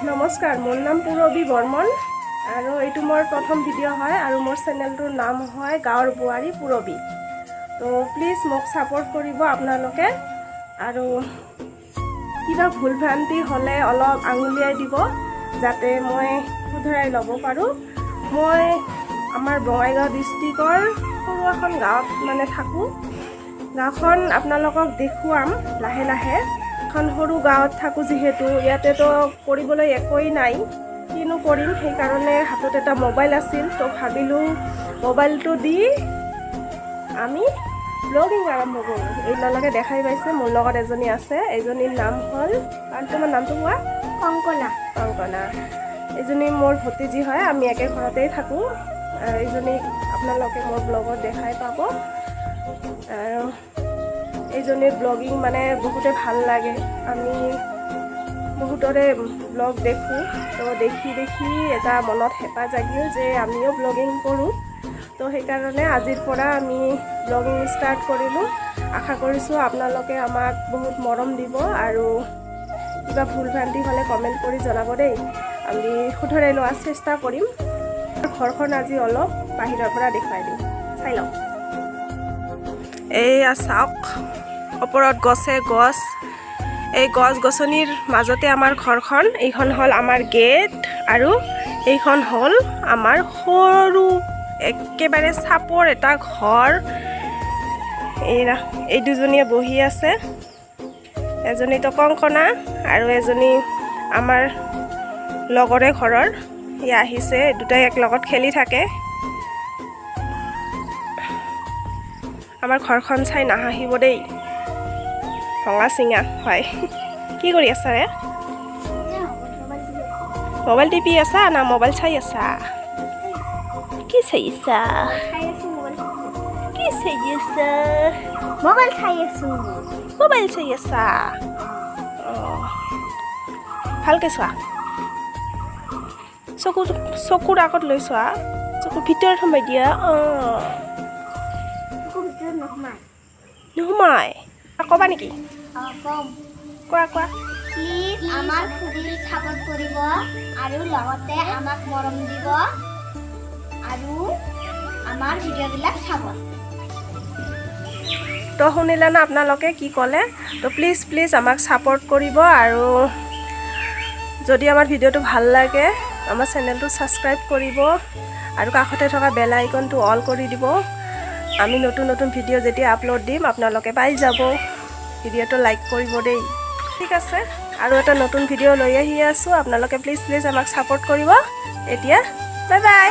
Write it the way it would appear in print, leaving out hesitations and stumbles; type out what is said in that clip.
नमस्कार मोर नाम पुरबी बर्मन और ये मोर प्रथम भिडिओ है और मोर चेनेलटोर नाम है गाँवर बुआरी पुरबी। तो प्लिज मोक सपोर्ट करिब आपनालोके और किबा भूल भ्रांति हले अलप आंगुलियाई दिब जाते मैं सुधराई लब पारो। मैं आमार बङाइगाँव डिस्ट्रिक्टर सरू एखन गाँवत माने थाकू। गाँवखन आपनालोকক देखुवाम लाहे लाहे। এখন সৰু গাঁৱত থাকো যেহেতু ইয়াতে তো কৰিবলৈ একোই নাই, কিনো কৰিম, সেইকাৰণে হাতত এটা মোবাইল আছিল। তো ভাবিলোঁ মোবাইলটো দি আমি ব্লগিং আৰম্ভ কৰোঁ। এই লগে দেখাই পাইছে মোৰ লগত এজনী আছে, এজনীৰ নাম হ'ল তোমাৰ নামটো কোৱা? কংকনা। কংকনা এজনী মোৰ ভতিজী হয়, আমি একে ঘৰতেই থাকোঁ। এইজনীক আপোনালোকে মোৰ ব্লগত দেখাই পাব। এইজনীৰ ব্লগিং মানে বহুতে ভাল লাগে। আমি বহুতৰে ব্লগ দেখোঁ, তো দেখি দেখি এটা মনত হেঁপাহ জাগিল যে আমিও ব্লগিং কৰোঁ। তো সেইকাৰণে আজিৰ পৰা আমি ব্লগিং ষ্টাৰ্ট কৰিলোঁ। আশা কৰিছোঁ আপোনালোকে আমাক বহুত মৰম দিব আৰু কিবা ভুল ভ্ৰান্তি হ'লে কমেণ্ট কৰি জনাব দেই, আমি শুধৰাই লোৱাৰ চেষ্টা কৰিম। ঘৰখন আজি অলপ বাহিৰৰ পৰা দেখুৱাই দিম, চাই লওক। এইয়া চাওক, ওপৰত গছে গছ, এই গছ গছনিৰ মাজতে আমাৰ ঘৰখন। এইখন হ'ল আমাৰ গেট আৰু এইখন হ'ল আমাৰ সৰু একেবাৰে চাপৰ এটা ঘৰ। এই দুজনীয়ে বহি আছে, এজনীতো কংকনা আৰু এজনী আমাৰ লগৰে ঘৰৰ। ই আহিছে, দুটাই এক লগত খেলি থাকে। আমাৰ ঘৰখন চাই নাহাঁহিব দেই, ভঙা চিঙা হয়। কি কৰি আছা ৰে? মোবাইল টিপি আছা না মোবাইল চাই আছা? কি চাই আছা? কি চাই আছা? মোবাইল চাই আছো। মোবাইল চাই আছা? অঁ, ভালকৈ চোৱা, চকুৰ আগত লৈ চোৱা, চকুৰ ভিতৰত সোমাই দিয়া। অঁ, নোসোমাই ক'বা নেকি? কম। কোৱা কোৱা। প্লিজ আমাৰ খুৰীৰ সাপোৰ্ট কৰিব আৰু লগতে আমাক মৰম দিব আৰু আমাৰ ভিডিঅ'বিলাক চাব। তো শুনিলে না আপোনালোকে কি ক'লে? তো প্লিজ প্লিজ আমাক ছাপোৰ্ট কৰিব আৰু যদি আমাৰ ভিডিঅ'টো ভাল লাগে আমাৰ চেনেলটো ছাবস্ক্ৰাইব কৰিব আৰু কাষতে থকা বেল আইকনটো অল কৰি দিব। আমি নতুন নতুন ভিডিঅ' যেতিয়া আপলোড দিম আপোনালোকে পাই যাব। ভিডিঅ'টো লাইক কৰিব দেই, ঠিক আছে? আৰু এটা নতুন ভিডিঅ' লৈ আহি আছোঁ, আপোনালোকে প্লিজ প্লিজ আমাক ছাপোৰ্ট কৰিব। এতিয়া বাই বাই।